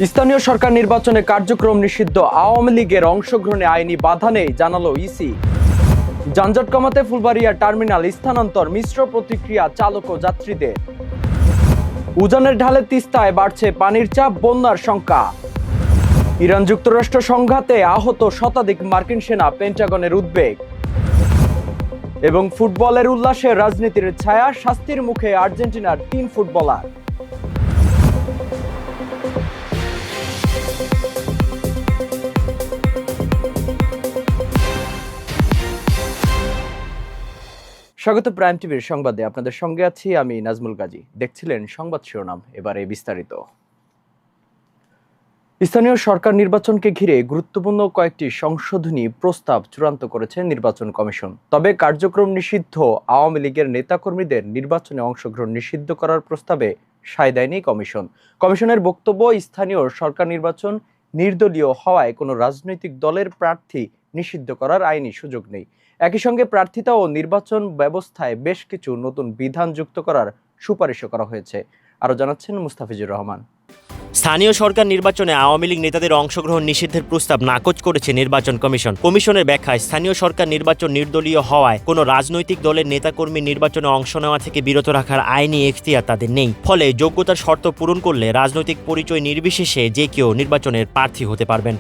স্থানীয় সরকার নির্বাচনে কার্যক্রম নিষিদ্ধ, আওয়ামী লীগের অংশগ্রহণে আইনি বাধা নেই জানালো ইসি। যানজট কমাতে ফুলবাড়িয়া টার্মিনাল স্থানান্তর, মিশ্র প্রতিক্রিয়া চালক ও যাত্রীদের। উজানের ঢালে তিস্তায় বাড়ছে পানির চাপ, বন্যার শঙ্কা। ইরান যুক্তরাষ্ট্র সংঘাতে আহত শতাধিক মার্কিন সেনা, পেন্টাগনের উদ্বেগ। এবং ফুটবলের উল্লাসে রাজনীতির ছায়া, শাস্তির মুখে আর্জেন্টিনার 3 ফুটবলার। স্বাগত প্রাইম টিভির সংবাদে, আপনাদের সঙ্গে আছি আমি নাজমুল গাজী। দেখছিলেন সংবাদ শিরোনাম, এবারে বিস্তারিত। স্থানীয় সরকার নির্বাচনকে ঘিরে গুরুত্বপূর্ণ কয়েকটি সংশোধনী প্রস্তাব চূড়ান্ত করেছে নির্বাচন কমিশন। তবে কার্যক্রম নিষিদ্ধ, আওয়ামী লীগের নেতাকর্মীদের নির্বাচনে অংশগ্রহণ নিষিদ্ধ করার প্রস্তাবে সায় দেয়নি কমিশন। কমিশনের বক্তব্য, স্থানীয় সরকার নির্বাচন নির্দলীয় হওয়ায় কোনো রাজনৈতিক দলের প্রার্থী নিষিদ্ধ করার আইনি সুযোগ নেই। একই সঙ্গে প্রার্থিতা ও নির্বাচন ব্যবস্থায় বেশ কিছু নতুন বিধান যুক্ত করার সুপারিশও করা হয়েছে। আরও জানাচ্ছেন মুস্তাফিজুর রহমান। স্থানীয় সরকার নির্বাচনে আওয়ামী লীগ নেতাদের অংশগ্রহণ নিষিদ্ধের প্রস্তাব নাকচ করেছে নির্বাচন কমিশন। কমিশনের ব্যাখ্যায়, স্থানীয় সরকার নির্বাচন নির্দলীয় হওয়ায় কোনো রাজনৈতিক দলের নেতাকর্মী নির্বাচনে অংশ নেওয়া থেকে বিরত রাখার আইনি এখতিয়ার তাদের নেই। ফলে যোগ্যতার শর্ত পূরণ করলে রাজনৈতিক পরিচয় নির্বিশেষে যে কেউ নির্বাচনের প্রার্থী হতে পারবেন।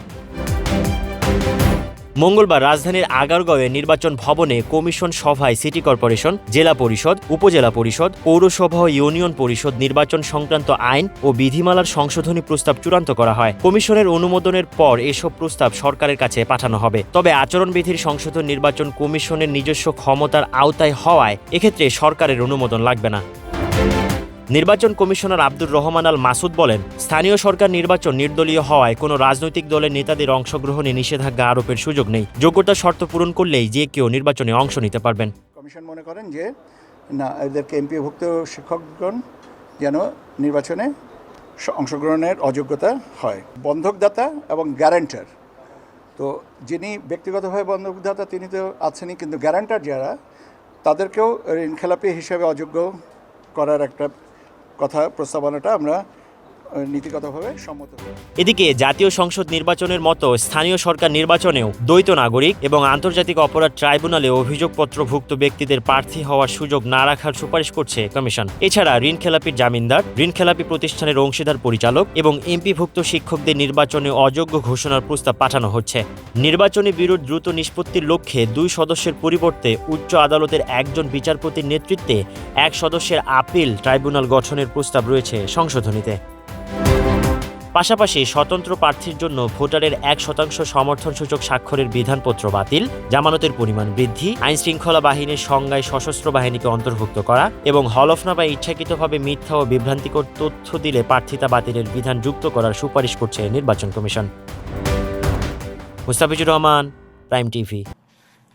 মঙ্গলবার রাজধানীর আগারগাঁওয়ে নির্বাচন ভবনে কমিশন সভায় সিটি কর্পোরেশন, জেলা পরিষদ, উপজেলা পরিষদ, পৌরসভা ও ইউনিয়ন পরিষদ নির্বাচন সংক্রান্ত আইন ও বিধিমালার সংশোধনী প্রস্তাব চূড়ান্ত করা হয়। কমিশনের অনুমোদনের পর এসব প্রস্তাব সরকারের কাছে পাঠানো হবে। তবে আচরণবিধির সংশোধন নির্বাচন কমিশনের নিজস্ব ক্ষমতার আওতায় হওয়ায় এক্ষেত্রে সরকারের অনুমোদন লাগবে না। নির্বাচন কমিশনার আব্দুর রহমান আল মাসুদ বলেন, স্থানীয় সরকার নির্বাচন নির্দলীয় হওয়ায় কোনো রাজনৈতিক দলের নেতাদের অংশগ্রহণে নিষেধাজ্ঞা আরোপের সুযোগ নেই। যোগ্যতার শর্ত পূরণ করলেই যে কেউ নির্বাচনে অংশ নিতে পারবেন। কমিশন মনে করেন যে না, এদেরকে এমপিভুক্ত শিক্ষকগণ যেন নির্বাচনে অংশগ্রহণের অযোগ্যতা হয়। বন্ধকদাতা এবং গ্যারান্টার, তো যিনি ব্যক্তিগতভাবে বন্ধকদাতা তিনি তো আছেনই, কিন্তু গ্যারান্টার যারা, তাদেরকেও ঋণখেলাপি হিসেবে অযোগ্য করার একটা কথা প্রস্তাবনাটা আমরা নীতিগতভাবে সম্মত। এদিকে জাতীয় সংসদ নির্বাচনের মতো স্থানীয় সরকার নির্বাচনেও দ্বৈত নাগরিক এবং আন্তর্জাতিক অপরাধ ট্রাইব্যুনালে অভিযোগপত্রভুক্ত ব্যক্তিদের প্রার্থী হওয়ার সুযোগ না রাখার সুপারিশ করছে কমিশন। এছাড়া ঋণখেলাপির জামিনদার, ঋণখেলাপি প্রতিষ্ঠানের অংশীদার পরিচালক এবং এমপিভুক্ত শিক্ষকদের নির্বাচনে অযোগ্য ঘোষণার প্রস্তাব পাঠানো হচ্ছে। নির্বাচনী বিরোধ দ্রুত নিষ্পত্তির লক্ষ্যে 2 সদস্যের পরিবর্তে উচ্চ আদালতের একজন বিচারপতির নেতৃত্বে 1 সদস্যের আপিল ট্রাইব্যুনাল গঠনের প্রস্তাব রয়েছে সংশোধনীতে। পাশাপাশি স্বতন্ত্র প্রার্থীর জন্য ভোটারের 1% সমর্থনসূচক স্বাক্ষরের বিধানপত্র বাতিল, জামানতের পরিমাণ বৃদ্ধি, আইনশৃঙ্খলা বাহিনীর সংজ্ঞায় সশস্ত্র বাহিনীকে অন্তর্ভুক্ত করা এবং হলফনা বা ইচ্ছাকৃতভাবে মিথ্যা ও বিভ্রান্তিকর তথ্য দিলে প্রার্থিতা বাতিলের বিধান যুক্ত করার সুপারিশ করছে নির্বাচন commission. Mustafizur Rahman, prime TV.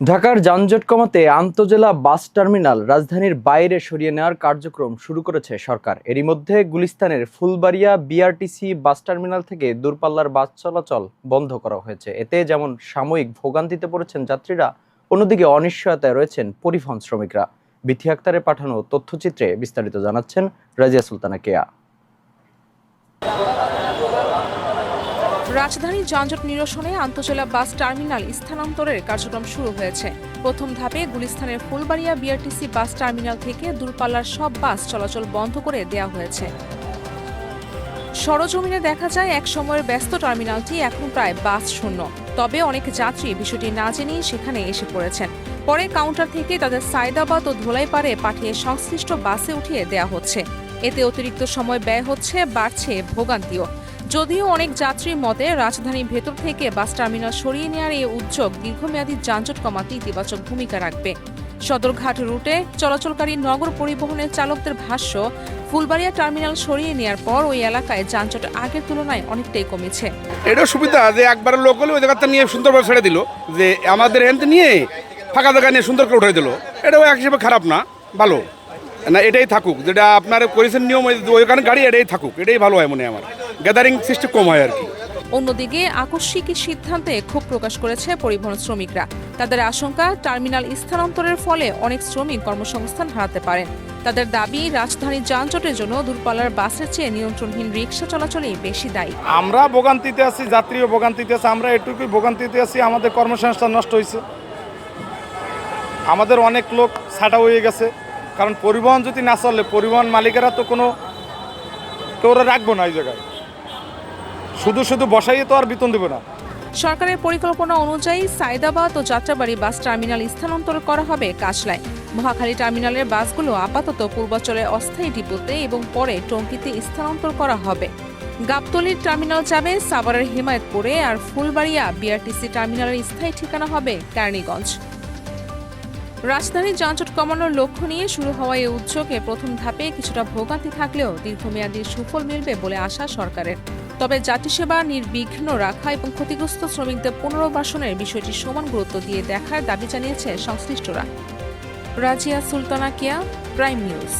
ঢাকার যানজট কমাতে আন্তজেলা বাস টার্মিনাল রাজধানীর বাইরে সরিয়ে নেওয়ার কার্যক্রম শুরু করেছে সরকার। এরই মধ্যে গুলিস্তানের ফুলবাড়িয়া বিআরটিসি বাস টার্মিনাল থেকে দূরপাল্লার বাস চলাচল বন্ধ করা হয়েছে। এতে যেমন সাময়িক ভোগান্তিতে পড়েছেন যাত্রীরা, অন্যদিকে অনিশ্চয়তায় রয়েছেন পরিবহন শ্রমিকরা। বিথি আক্তারের পাঠানো তথ্যচিত্রে বিস্তারিত জানাচ্ছেন রাজিয়া সুলতানা কেয়া। রাজধানীর যানজট নিরসনে আন্তজেলা বাস টার্মিনাল স্থানান্তরের কার্যক্রম শুরু হয়েছে। প্রথম ধাপে গুলিস্তানের ফুলবাড়িয়া বিআরটিসি বাস টার্মিনাল থেকে দূরপাল্লার সব বাস চলাচল বন্ধ করে দেওয়া হয়েছে। সরজমিনে দেখা যায়, এক সময়ের ব্যস্ত টার্মিনালটি এখন প্রায় বাস শূন্য। তবে অনেক যাত্রী বিষয়টি না জেনেই সেখানে এসে পড়েছেন। পরে কাউন্টার থেকে তাদের সায়দাবাদ ও ধোলাইপাড়ে পাঠিয়ে সংশ্লিষ্ট বাসে উঠিয়ে দেওয়া হচ্ছে। এতে অতিরিক্ত সময় ব্যয় হচ্ছে, বাড়ছে ভোগান্তিও। যদিও অনেক যাত্রীর মতে রাজধানীর ভেতর থেকে বাস টার্মিনাল সরিয়ে নেওয়ার এই উদ্যোগ দীর্ঘমেয়াদী যানজট কমাতে ইতিবাচক ভূমিকা রাখবে। সদরঘাট রুটে চলাচলকারী নগর পরিবহনের চালকদের ভাষ্য, ফুলবাড়িয়া টার্মিনাল সরিয়ে নেওয়ার পর ওই এলাকায় যানজট আগের তুলনায় অনেকটাই কমেছে। এটা সুবিধা যে একবার লোক হলে ওই জায়গাটা নিয়ে সুন্দরভাবে ছেড়ে দিল, যে আমাদের এনতে নিয়ে ফাঁকা জায়গা নিয়ে সুন্দর করে উঠে দিল। এটাও এক হিসেবে খারাপ না, ভালো না, এটাই থাকুক। যেটা আপনার করেছেন নিয়ম, ওইখানে গাড়ি এটাই থাকুক, এটাই ভালো হয় মনে হয় আমার। গ্যাদারিং সিস্টেম কম হয় আর কি। অন্যদিকে আকস্মিক এই সিদ্ধান্তে ক্ষোভ প্রকাশ করেছে পরিবহন শ্রমিকরা। তাদের আশঙ্কা, টার্মিনাল স্থানান্তরের ফলে অনেক শ্রমিক কর্মসংস্থান হারাতে পারেন। তাদের দাবি, রাজধানীর যানজটের জন্য দূরপাল্লার বাসের চেয়ে নিয়ন্ত্রণহীন রিকশা চলাচলই বেশি দায়ী। আমরা ভোগান্তিতে আছি, যাত্রীও ভোগান্তিতে আছে, আমরা এটুকুই ভোগান্তিতে আছি। আমাদের কর্মসংস্থান নষ্ট হয়েছে, আমাদের অনেক লোক ছাঁটা হয়ে গেছে। কারণ পরিবহন যদি না চলে, পরিবহন মালিকেরা তো কেউ রাখবো না এই জায়গায়, শুধু শুধু বসাইয়ে তো আর বেতন দেবো না। সরকারের পরিকল্পনা অনুযায়ী সায়দাবাদ ও যাত্রাবাড়ি বাস টার্মিনাল স্থানান্তর করা হবে কাশলায়। মহাখালী টার্মিনালের বাসগুলো আপাতত পূর্বাচলের অস্থায়ী ডিপোতে এবং পরে টঙ্গীতে স্থানান্তর করা হবে। গাবতলীর টার্মিনাল যাবে সাভারের হেমায়েতপুরে, আর ফুলবাড়িয়া বিআরটিসি টার্মিনালের স্থায়ী ঠিকানা হবে কেরানীগঞ্জ। রাজধানীর যানজট কমানোর লক্ষ্য নিয়ে শুরু হওয়া এই উদ্যোগে প্রথম ধাপে কিছুটা ভোগান্তি থাকলেও দীর্ঘমেয়াদী সুফল মিলবে বলে আশা সরকারের। তবে যাত্রীসেবা নির্বিঘ্ন রাখা এবং ক্ষতিগ্রস্ত শ্রমিকদের পুনর্বাসনের বিষয়টি সমান গুরুত্ব দিয়ে দেখার দাবি জানিয়েছে সংশ্লিষ্টরা। রাজিয়া সুলতানা কিয়া, প্রাইম নিউজ।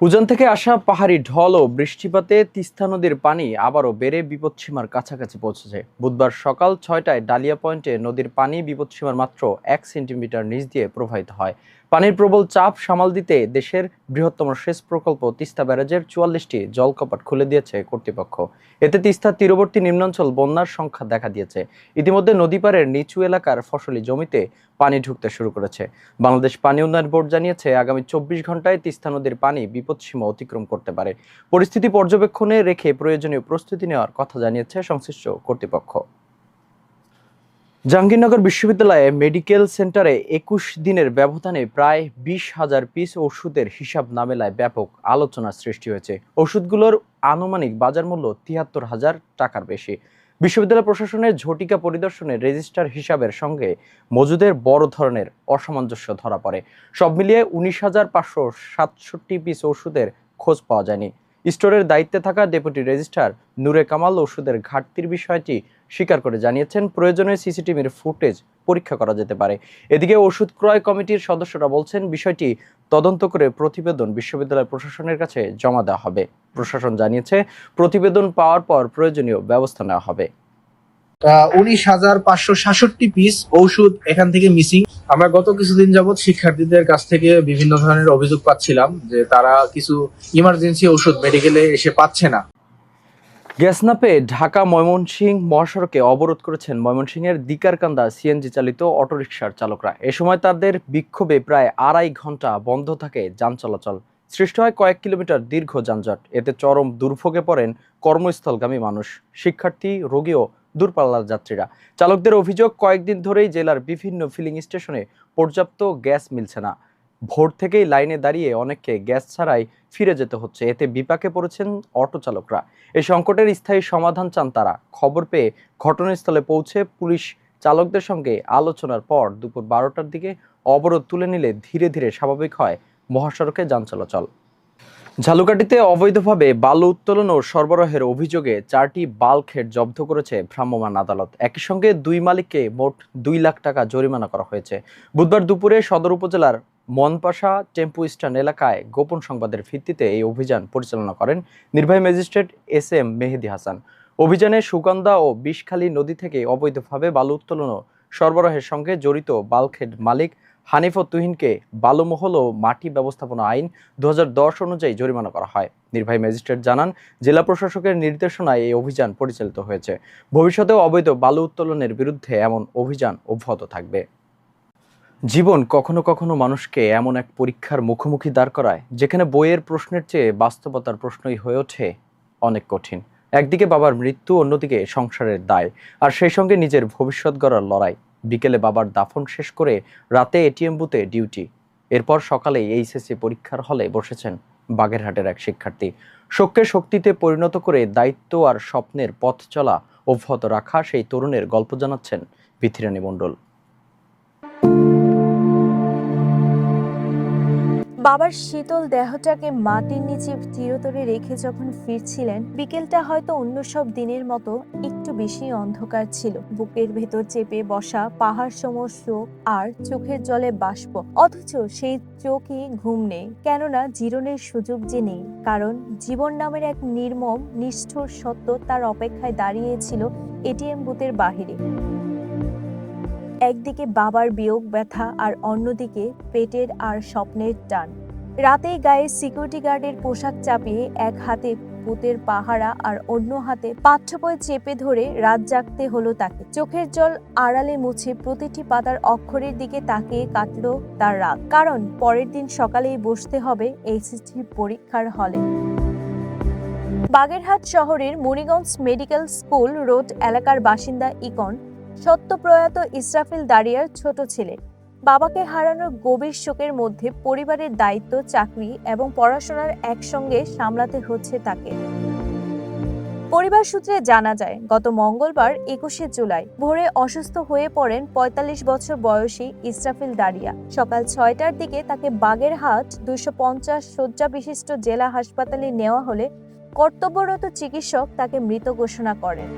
উজান থেকে আসা পাহাড়ি ঢল ও বৃষ্টিপাতে তিস্তা নদীর পানি আবারও বেড়ে বিপদসীমার কাছাকাছি পৌঁছেছে। বুধবার সকাল 6টায় ডালিয়া পয়েন্টে নদীর পানি বিপদসীমার মাত্র 1 সেন্টিমিটার নিচ দিয়ে প্রবাহিত হয়। পানির প্রবল চাপ সামাল দিতে দেশের বৃহত্তম সেচ প্রকল্প তিস্তা ব্যারাজের 44টি জলকপাট খুলে দিয়েছে কর্তৃপক্ষ। এতে তিস্তার তীরবর্তী নিম্নাঞ্চল বন্যার সংখ্যা দেখা দিয়েছে। ইতিমধ্যে নদীপাড়ের নিচু এলাকার ফসলি জমিতে পানি ঢুকতে শুরু করেছে। বাংলাদেশ পানি উন্নয়ন বোর্ড জানিয়েছে, আগামী 24 ঘন্টায় তিস্তা নদীর পানি বিপদসীমা অতিক্রম করতে পারে। পরিস্থিতি পর্যবেক্ষণে রেখে প্রয়োজনীয় প্রস্তুতি নেওয়ার কথা জানিয়েছে সংশ্লিষ্ট কর্তৃপক্ষ। জাহাঙ্গীরনগর বিশ্ববিদ্যালয়ে মেডিকেল সেন্টারে 21 দিনের ব্যবধানে প্রায় 20,000 পিস ওষুধের হিসাব না মেলায় ব্যাপক আলোচনার সৃষ্টি হয়েছে। ওষুধগুলোর আনুমানিক বাজার মূল্য 73,000 টাকার বেশি। বিশ্ববিদ্যালয় প্রশাসনের ঝটিকা পরিদর্শনে রেজিস্টার হিসাবের সঙ্গে মজুদের বড় ধরনের অসামঞ্জস্য ধরা পড়ে। সব মিলিয়ে 19,567 পিস ওষুধের খোঁজ পাওয়া যায়নি। স্টোরের দায়িত্বে থাকা ডেপুটি রেজিস্ট্রার নূরে কামাল ওষুধের ঘাটতির বিষয়টি স্বীকার করে জানিয়েছেন, প্রয়োজনে সিসিটিভির ফুটেজ পরীক্ষা করা যেতে পারে। এদিকে ওষুধ ক্রয় কমিটির সদস্যরা বলছেন, বিষয়টি তদন্ত করে প্রতিবেদন বিশ্ববিদ্যালয় প্রশাসনের কাছে জমা দেওয়া হবে। প্রশাসন জানিয়েছে, প্রতিবেদন পাওয়ার পর প্রয়োজনীয় ব্যবস্থা নেওয়া হবে। 19,567 পিস ঔষধ এখান থেকে মিসিং। আমরা গত কিছুদিন যাবৎ শিক্ষার্থীদের কাছ থেকে বিভিন্ন ধরনের অভিযোগ পাচ্ছিলাম যে তারা কিছু ইমার্জেন্সি ওষুধ মেডিকেলে এসে পাচ্ছে না। গ্যাস না পেয়ে ঢাকা ময়মনসিংহ মহাসড়কে অবরোধ করেছেন ময়মনসিংহের দিকারকান্দা সিএনজি চালিত অটোরিকশার চালকরা। এ সময় তাদের বিক্ষোভে প্রায় 2.5 ঘন্টা বন্ধ থাকে যান চলাচল। সৃষ্টি হয় কয়েক কিলোমিটার দীর্ঘ যানজট। এতে চরম দুর্ভোগে পড়েন কর্মস্থলগামী মানুষ, শিক্ষার্থী, রোগী ও দূরপাল্লার যাত্রীরা। চালকদের অভিযোগ, কয়েকদিন ধরেই জেলার বিভিন্ন ফিলিং স্টেশনে পর্যাপ্ত গ্যাস মিলছে না। ভোর থেকেই লাইনে দাঁড়িয়ে অনেককে গ্যাস ছাড়াই ফিরে যেতে হচ্ছে। এতে বিপাকে পড়েছেন অটো চালকরা। এই সংকটের স্থায়ী সমাধান চান তারা। খবর পেয়ে ঘটনাস্থলে পৌঁছে পুলিশ চালকদের সঙ্গে আলোচনার পর দুপুর 12টার দিকে অবরোধ তুলে নিলে ধীরে ধীরে স্বাভাবিক হয় মহাসড়কে যান চলাচল। ঝালুকাঠিতে অবৈধভাবে বালু উত্তোলন ও সরবরাহের অভিযোগে 4টি বাল্কহেড জব্দ করেছে ভ্রাম্যমাণ আদালত। একই সঙ্গে 2 মালিককে মোট 2 লাখ টাকা জরিমানা করা হয়েছে। বুধবার দুপুরে সদর উপজেলার মনপাশা টেম্পু স্ট্যান্ড এলাকায় গোপন সংবাদের ভিত্তিতে এই অভিযান পরিচালনা করেন নির্বাহী ম্যাজিস্ট্রেট SM মেহেদি হাসান। অভিযানে সুগন্ধা ও বিষখালী নদী থেকে অবৈধভাবে বালু উত্তোলন ও সরবরাহের সঙ্গে জড়িত বাল্কহেড মালিক হানিফ তুহিনকে বালুমহল ও মাটি ব্যবস্থাপনা আইন 2010 অনুযায়ী জরিমানা করা হয়। নির্বাহী ম্যাজিস্ট্রেট জানান, জেলা প্রশাসকের নির্দেশনায় এই অভিযান পরিচালিত হয়েছে। ভবিষ্যতেও অবৈধ বালু উত্তোলনের বিরুদ্ধে এমন অভিযান অব্যাহত থাকবে। জীবন কখনো কখনো মানুষকে এমন এক পরীক্ষার মুখোমুখি দাঁড় করায়, যেখানে বইয়ের প্রশ্নের চেয়ে বাস্তবতার প্রশ্নই হয়ে ওঠে অনেক কঠিন। একদিকে বাবার মৃত্যু, অন্যদিকে সংসারের দায়, আর সেই সঙ্গে নিজের ভবিষ্যৎ গড়ার লড়াই। বিকেলে বাবার দাফন শেষ করে রাতে ATM বুথে ডিউটি। এরপর সকালে HSC পরীক্ষার হলে বসেছেন বাগেরহাটের এক শিক্ষার্থী। শোককে শক্তিতে পরিণত করে দায়িত্ব আর স্বপ্নের পথ চলা অব্যাহত রাখা সেই তরুণের গল্প জানাচ্ছেন বিথিরানী মণ্ডল। বাবার শীতল দেহটাকে মাটির নিচে চিরতরে রেখে যখন ফিরছিলেন, বিকেলটা হয়তো অন্য সব দিনের মতো একটু বেশি অন্ধকার ছিল। বুকের ভেতর চেপে বসা পাহাড় সম শোক আর চোখের জলে বাষ্প, অথচ সেই চোখে ঘুম নেই, কেননা জীবনের সুযোগ যে নেই, কারণ জীবন নামের এক নির্মম নিষ্ঠুর সত্য তার অপেক্ষায় দাঁড়িয়েছিল এটিএম বুথের বাহিরে। একদিকে বাবার বিয়োগ ব্যথা আর অন্যদিকে পেটের আর স্বপ্নের টান। রাতেই গায়ে সিকিউরিটি গার্ডের পোশাক চাপিয়ে এক হাতে বুথের পাহারা আর অন্য হাতে পাঠ্যবই চেপে ধরে রাত জাগতে হলো তাকে। চোখের জল আড়ালে মুছে প্রতিটি পাতার অক্ষরের দিকে তাকিয়ে কাটলো তার রাত, কারণ পরের দিন সকালেই বসতে হবে এইচএসসি পরীক্ষার হলে। বাগেরহাট শহরের মুনিগঞ্জ মেডিকেল স্কুল রোড এলাকার বাসিন্দা ইকন সদ্য প্রয়াত ইসরাফিল দারিয়ার ছোট ছেলে। বাবাকে হারানোর গভীর শোকের মধ্যে পরিবারের দায়িত্ব, চাকরি এবং পড়াশোনার একসঙ্গে সামলাতে হচ্ছে তাকে। পরিবার সূত্রে জানা যায়, গত মঙ্গলবার 21শে জুলাই ভোরে অসুস্থ হয়ে পড়েন ৪৫ বছর বয়সী ইসরাফিল দারিয়া। সকাল ৬টার দিকে তাকে বাগেরহাট ২৫০ শয্যা বিশিষ্ট জেলা হাসপাতালে নেওয়া হলে কর্তব্যরত চিকিৎসক তাকে মৃত ঘোষণা করেন।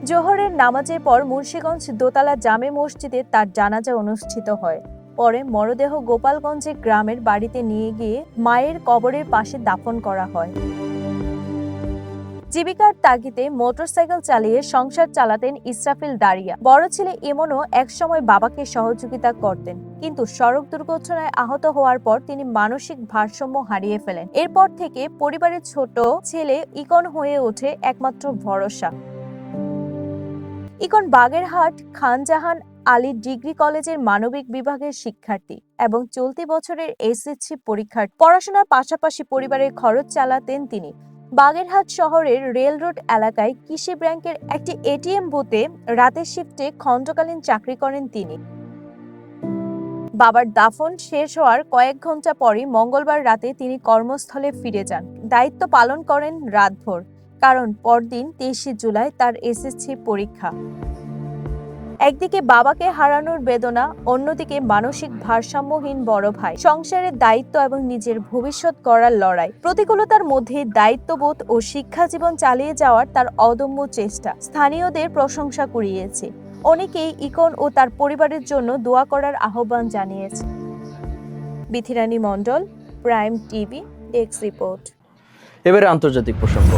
জোহরের নামাজের পর মুন্সিগঞ্জ দোতলা জামে মসজিদে তার জানাজা অনুষ্ঠিত হয়। পরে মরদেহ গোপালগঞ্জের গ্রামের বাড়িতে নিয়ে গিয়ে মায়ের কবরের পাশে দাফন করা হয়। জীবিকার তাগিদে মোটরসাইকেল চালিয়ে সংসার চালাতেন ইসরাফিল দারিয়া। বড় ছেলে ইমনও একসময় বাবাকে সহযোগিতা করতেন, কিন্তু সড়ক দুর্ঘটনায় আহত হওয়ার পর তিনি মানসিক ভারসাম্য হারিয়ে ফেলেন। এরপর থেকে পরিবারের ছোট ছেলে ইকন হয়ে ওঠে একমাত্র ভরসা। ইকন বাগেরহাট খানজাহান আলী ডিগ্রি কলেজের মানবিক বিভাগের শিক্ষার্থী এবং চলতি বছরের এসএসসি পরীক্ষার পড়াশোনার পাশাপাশি পরিবারের খরচ চালাতেন তিনি। বাগেরহাট শহরের রেল রোড এলাকায় কৃষি ব্যাংকের একটি এটিএম বুথে রাতের শিফটে খণ্ডকালীন চাকরি করেন তিনি। বাবার দাফন শেষ হওয়ার কয়েক ঘন্টা পরই মঙ্গলবার রাতে তিনি কর্মস্থলে ফিরে যান। দায়িত্ব পালন করেন রাতভর, কারণ পরদিন ২৩শে জুলাই তার এসএসসি পরীক্ষা। একদিকে বাবাকে হারানোর বেদনা, অন্যদিকে মানসিক ভারসাম্যহীন বড় ভাই, সংসারের দায়িত্ব এবং নিজের ভবিষ্যৎ গড়ার লড়াই। প্রতিকূলতার মধ্যে দায়িত্ববোধ ও শিক্ষা জীবন চালিয়ে যাওয়ার তার অদম্য চেষ্টা স্থানীয়দের প্রশংসা কুড়িয়েছে। অনেকেই ইকন ও তার পরিবারের জন্য দোয়া করার আহ্বান জানিয়েছে। বিথিরানী মণ্ডল, প্রাইম টিভি, ডেস্ক রিপোর্ট। এবারে আন্তর্জাতিক প্রসঙ্গ।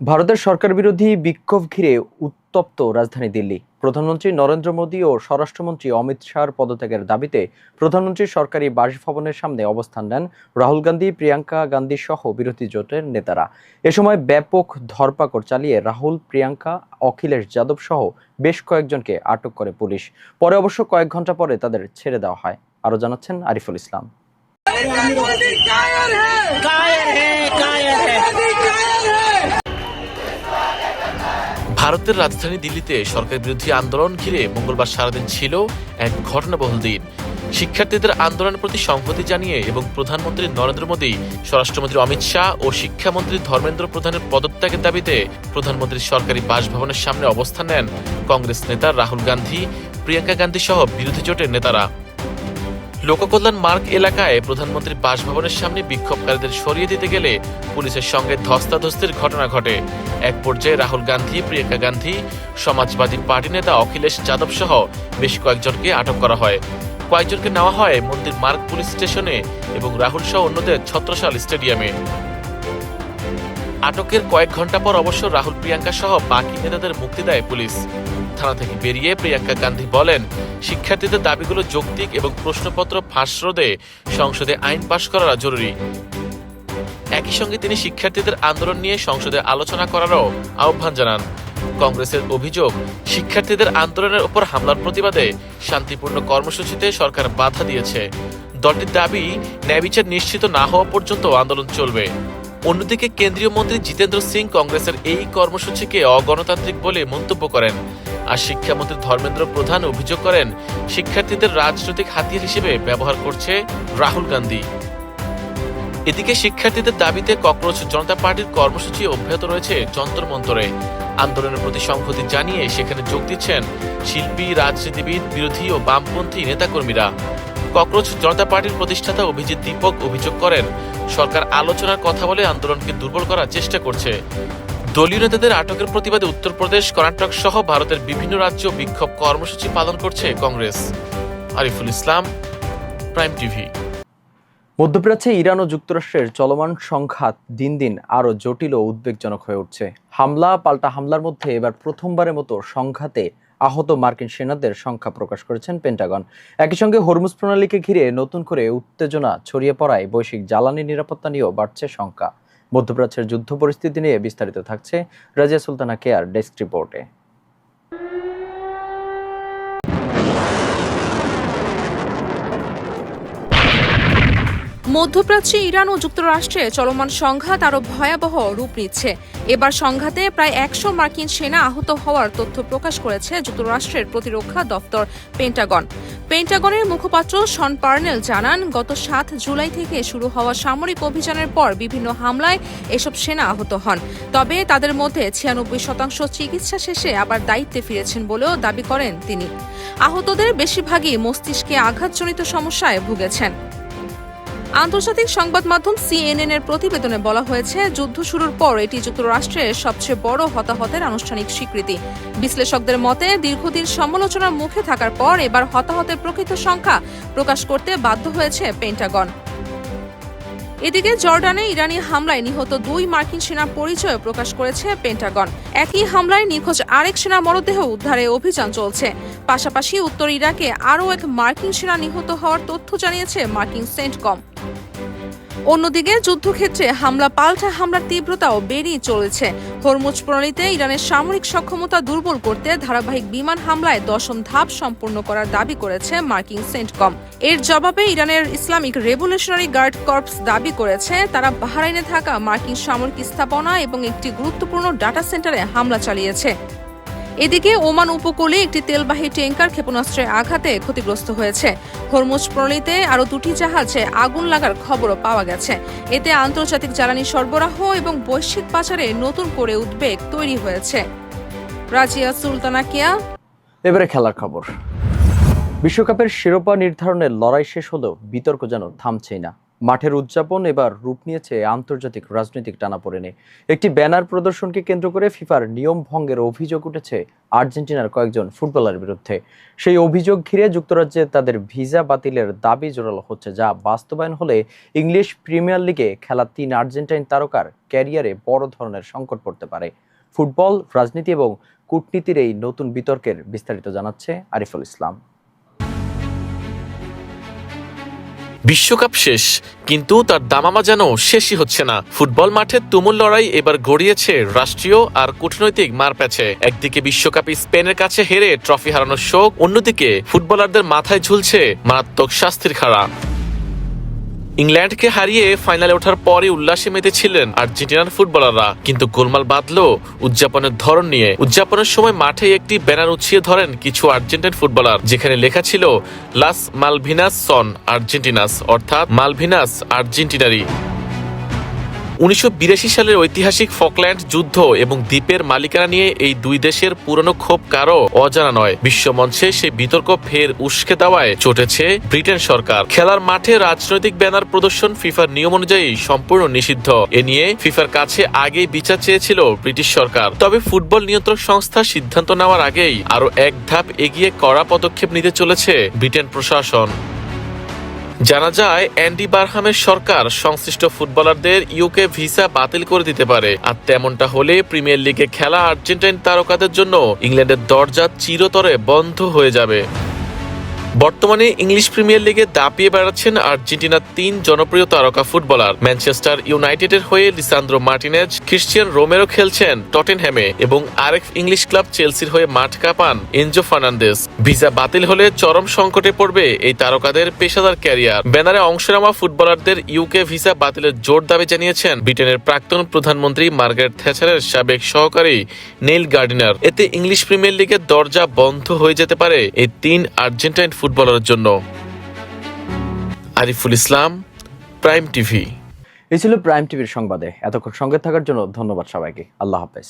ভারতের সরকার বিরোধী বিক্ষোভ ঘিরে উত্তপ্ত রাজধানী দিল্লি। প্রধানমন্ত্রী নরেন্দ্র মোদী ও স্বরাষ্ট্রমন্ত্রী অমিত শাহর পদত্যাগের দাবিতে প্রধানমন্ত্রীর সরকারি বাসভবনের সামনে অবস্থান নেন রাহুল গান্ধী, প্রিয়াঙ্কা গান্ধী সহ বিরোধী জোটের নেতারা। এ সময় ব্যাপক ধরপাকড় চালিয়ে রাহুল, প্রিয়াঙ্কা, অখিলেশ যাদব সহ বেশ কয়েকজনকে আটক করে পুলিশ। পরে অবশ্য কয়েক ঘন্টা পরে তাদের ছেড়ে দেওয়া হয়। আরও জানাচ্ছেন আরিফুল ইসলাম। ভারতের রাজধানী দিল্লিতে সরকার বিরোধী আন্দোলন ঘিরে মঙ্গলবার সারাদিন ছিল এক ঘটনাবহুল দিন। শিক্ষার্থীদের আন্দোলনের প্রতি সংহতি জানিয়ে এবং প্রধানমন্ত্রী নরেন্দ্র মোদী, স্বরাষ্ট্রমন্ত্রী অমিত শাহ ও শিক্ষামন্ত্রী ধর্মেন্দ্র প্রধানের পদত্যাগের দাবিতে প্রধানমন্ত্রীর সরকারি বাসভবনের সামনে অবস্থান নেন কংগ্রেস নেতা রাহুল গান্ধী, প্রিয়াঙ্কা গান্ধী সহ বিরোধী জোটের নেতারা। লোককল্যাণ মার্গ এলাকায় প্রধানমন্ত্রীর বাসভবনের সামনে বিক্ষোভকারীদের সরিয়ে দিতে গেলে পুলিশের সঙ্গে ধস্তাধস্তির ঘটনা ঘটে। এক পর্যায়ে রাহুল গান্ধী, প্রিয়াঙ্কা গান্ধী, সমাজবাদী পার্টি নেতা অখিলেশ যাদব সহ বেশ কয়েকজনকে আটক করা হয়। কয়েকজনকে নেওয়া হয় মন্দির মার্গ পুলিশ স্টেশনে এবং রাহুল সহ অন্যদের ছত্রসাল স্টেডিয়ামে। আটকের কয়েক ঘন্টা পর অবশ্য রাহুল, প্রিয়াঙ্কা সহ বাকি নেতাদের মুক্তি দেয় পুলিশ। থানা থেকে বেরিয়ে প্রিয়াঙ্কা গান্ধী বলেন, শিক্ষার্থীদের দাবিগুলো যৌক্তিক এবং প্রশ্নপত্র ফাঁস রোধে সংসদে আইন পাশ করা জরুরি। একই সঙ্গে তিনি শিক্ষার্থীদের আন্দোলন নিয়ে সংসদে আলোচনা করারও আহ্বান জানান। কংগ্রেসের অভিযোগ, শিক্ষার্থীদের আন্দোলনের উপর হামলার প্রতিবাদে শান্তিপূর্ণ কর্মসূচিতে সরকার বাধা দিয়েছে। দলটির দাবি, ন্যায়বিচার নিশ্চিত না হওয়া পর্যন্ত আন্দোলন চলবে। অন্যদিকে কেন্দ্রীয় মন্ত্রী জিতেন্দ্র সিং কংগ্রেসের এই কর্মসূচিকে অগণতান্ত্রিক বলে মন্তব্য করেন। আর শিক্ষামন্ত্রী ধর্মেন্দ্র প্রধান অভিযোগ করেন, শিক্ষার্থীদের রাজনৈতিক হাতিয়ার হিসেবে ব্যবহার করছে রাহুল গান্ধী। এদিকে শিক্ষার্থীদের দাবিতে ককরোচ জনতা পার্টির কর্মসূচি অব্যাহত রয়েছে যন্তর মন্তরে। আন্দোলনের প্রতি সংহতি জানিয়ে সেখানে যোগ দিচ্ছেন শিল্পী, রাজনীতিবিদ, বিরোধী ও বামপন্থী নেতাকর্মীরা। ককরোচ জনতা পার্টির প্রতিষ্ঠাতা অভিজিৎ দীপক অভিযোগ করেন, সরকার আলোচনার কথা বলে আন্দোলনকে দুর্বল করার চেষ্টা করছে। দলীয় নেতাদের আটকের প্রতিবাদে উত্তরপ্রদেশ, কর্ণাটক সহ ভারতের বিভিন্ন রাজ্য বিক্ষোভ কর্মসূচি পালন করছে কংগ্রেস। Ariful Islam, prime TV. মধ্যপ্রাচ্যে ইরান ও যুক্তরাষ্ট্রের চলমান সংঘাত দিন দিন আরও জটিল ও উদ্বেগজনক হয়ে উঠছে। হামলা পাল্টা হামলার মধ্যে এবার প্রথমবারের মতো সংঘাতে আহত মার্কিন সেনাদের সংখ্যা প্রকাশ করেছেন পেন্টাগন। একই সঙ্গে হরমুজ প্রণালীকে ঘিরে নতুন করে উত্তেজনা ছড়িয়ে পড়ায় বৈশ্বিক জ্বালানি নিরাপত্তা নিয়েও বাড়ছে শঙ্কা। মধ্যপ্রাচ্যের যুদ্ধ পরিস্থিতি নিয়ে বিস্তারিত থাকছে রাজিয়া সুলতানা কেয়ার ডেস্ক রিপোর্টে। মধ্যপ্রাচ্যে ইরান ও যুক্তরাষ্ট্রে চলমান সংঘাত আরও ভয়াবহ রূপ নিচ্ছে। এবার সংঘাতে প্রায় 100 মার্কিন সেনা আহত হওয়ার তথ্য প্রকাশ করেছে যুক্তরাষ্ট্রের প্রতিরক্ষা দপ্তর পেন্টাগন। পেন্টাগনের মুখপাত্র শন পার্নেল জানান, গত 7 জুলাই থেকে শুরু হওয়া সামরিক অভিযানের পর বিভিন্ন হামলায় এসব সেনা আহত হন। তবে তাদের মধ্যে 96% চিকিৎসা শেষে আবার দায়িত্বে ফিরেছেন বলেও দাবি করেন তিনি। আহতদের বেশিরভাগই মস্তিষ্কে আঘাতজনিত সমস্যায় ভুগেছেন। আন্তর্জাতিক সংবাদ মাধ্যম CNN এর প্রতিবেদনে বলা হয়েছে, যুদ্ধ শুরুর পর এটি যুক্তরাষ্ট্রের সবচেয়ে বড় হতাহতের আনুষ্ঠানিক স্বীকৃতি। বিশ্লেষকদের মতে, দীর্ঘদিন সমালোচনার মুখে থাকার পর এবার হতাহতের প্রকৃত সংখ্যা প্রকাশ করতে বাধ্য হয়েছে পেন্টাগন। এদিকে জর্ডানে ইরানি হামলায় নিহত 2 মার্কিন সেনার পরিচয় প্রকাশ করেছে পেন্টাগন। একই হামলায় নিখোঁজ আরেক সেনা মরদেহ উদ্ধারে অভিযান চলছে। পাশাপাশি উত্তর ইরাকে আরও এক মার্কিন সেনা নিহত হওয়ার তথ্য জানিয়েছে মার্কিন সেন্টকম। অন্যদিকে যুদ্ধক্ষেত্রে হামলা পাল্টা হামলার তীব্রতাও বেড়েই চলেছে। হরমুজ প্রণালীতে ইরানের সামরিক সক্ষমতা দুর্বল করতে ধারাবাহিক বিমান হামলায় 10ম ধাপ সম্পূর্ণ করার দাবি করেছে মার্কিন সেন্টকম। এর জবাবে ইরানের ইসলামিক রেভলিউশনারি গার্ড কর্পস দাবি করেছে, তারা বাহরাইনে থাকা মার্কিন সামরিক স্থাপনা এবং একটি গুরুত্বপূর্ণ ডাটা সেন্টারে হামলা চালিয়েছে। এদিকে ওমান উপকূলে একটি তেলবাহী ট্যাঙ্কার ক্ষেপণাস্ত্রের আঘাতে ক্ষতিগ্রস্ত হয়েছে। হরমুজ প্রণালীতে আরও 2টি জাহাজে আগুন লাগার খবরও পাওয়া গেছে। এতে আন্তর্জাতিক জ্বালানি সরবরাহ এবং বৈশ্বিক বাজারে নতুন করে উদ্বেগ তৈরি হয়েছে। রাজিয়া সুলতানা কেয়া। এবারে খেলার খবর। বিশ্বকাপের শিরোপা নির্ধারণের লড়াই শেষ হলেও বিতর্ক যেন থামছেই না। মাঠের উদযাপন এবার রূপ নিয়েছে আন্তর্জাতিক রাজনৈতিক টানাপোড়েনে। একটি ব্যানার প্রদর্শনকে কেন্দ্র করে ফিফার নিয়ম ভঙ্গের অভিযোগ উঠেছে আর্জেন্টিনার কয়েকজন ফুটবলারের বিরুদ্ধে। সেই অভিযোগ ঘিরে যুক্তরাজ্যে তাদের ভিসা বাতিলের দাবি জোরালো হচ্ছে, যা বাস্তবায়ন হলে ইংলিশ প্রিমিয়ার লিগে খেলা 3 আর্জেন্টাইন তারকার ক্যারিয়ারে বড় ধরনের সংকট পড়তে পারে। ফুটবল, রাজনীতি এবং কূটনীতির এই নতুন বিতর্কের বিস্তারিত জানাচ্ছে আরিফুল ইসলাম। বিশ্বকাপ শেষ, কিন্তু তার দামামা যেন শেষই হচ্ছে না। ফুটবল মাঠে তুমুল লড়াই এবার গড়িয়েছে রাষ্ট্রীয় আর কূটনৈতিক মারপ্যাচে। একদিকে বিশ্বকাপে স্পেনের কাছে হেরে ট্রফি হারানোর শোক, অন্যদিকে ফুটবলারদের মাথায় ঝুলছে মারাত্মক শাস্তির খাড়া। ইংল্যান্ডকে হারিয়ে ফাইনালে ওঠার পরই উল্লাসে মেতেছিলেন আর্জেন্টিনার ফুটবলাররা, কিন্তু গোলমাল বাঁধল উদযাপনের ধরন নিয়ে। উদযাপনের সময় মাঠে একটি ব্যানার উঁচিয়ে ধরেন কিছু আর্জেন্টাইন ফুটবলার, যেখানে লেখা ছিল লাস মালভিনাস সন আর্জেন্টিনাস, অর্থাৎ মালভিনাস আর্জেন্টিনারি। 1982 সালের ঐতিহাসিক ফকল্যান্ড যুদ্ধ এবং দ্বীপের মালিকানা নিয়ে এই দুই দেশের পুরনো ক্ষোভ কারও অজানা নয়। বিশ্বমঞ্চে সেই বিতর্ক ফের উস্কে দেওয়ায় চটেছে ব্রিটেন সরকার। খেলার মাঠে রাজনৈতিক ব্যানার প্রদর্শন ফিফার নিয়ম অনুযায়ী সম্পূর্ণ নিষিদ্ধ। এ নিয়ে ফিফার কাছে আগেই বিচার চেয়েছিল ব্রিটিশ সরকার। তবে ফুটবল নিয়ন্ত্রক সংস্থা সিদ্ধান্ত নেওয়ার আগেই আরও এক ধাপ এগিয়ে কড়া পদক্ষেপ নিতে চলেছে ব্রিটেন প্রশাসন। জানা যায়, অ্যান্ডি বারহামের সরকার সংশ্লিষ্ট ফুটবলারদের ইউকে ভিসা বাতিল করে দিতে পারে। আর তেমনটা হলে প্রিমিয়ার লিগে খেলা আর্জেন্টাইন তারকাদের জন্য ইংল্যান্ডের দরজা চিরতরে বন্ধ হয়ে যাবে। বর্তমানে ইংলিশ প্রিমিয়ার লিগে দাপিয়ে বেড়াচ্ছেন আর্জেন্টিনার 3 জনপ্রিয় তারকা ফুটবলার। ম্যানচেস্টার ইউনাইটেডের হয়ে লিসান্দ্রো মার্টিনেজ, ক্রিশ্চিয়ান রোমেরো খেলছেন টটেনহ্যামে এবং আরেক ইংলিশ ক্লাব চেলসির হয়ে মাঠ কাঁপান এনজো ফার্নান্দেজ। ভিসা বাতিল হলে চরম সংকটে পড়বে এই তারকাদের পেশাদার ক্যারিয়ার। ব্যানারে অংশ নেওয়া ফুটবলারদের ইউকে ভিসা বাতিলের জোর দাবি জানিয়েছেন ব্রিটেনের প্রাক্তন প্রধানমন্ত্রী মার্গারেট থ্যাচারের সাবেক সহকারী নেইল গার্ডিনার। এতে ইংলিশ প্রিমিয়ার লিগের দরজা বন্ধ হয়ে যেতে পারে এই 3 আর্জেন্টাইন ফুটবলারের জন্য। Ariful Islam, prime TV. এই ছিল প্রাইম টিভির সংবাদে। এতক্ষণ সঙ্গে থাকার জন্য ধন্যবাদ সবাইকে। আল্লাহ হাফেজ।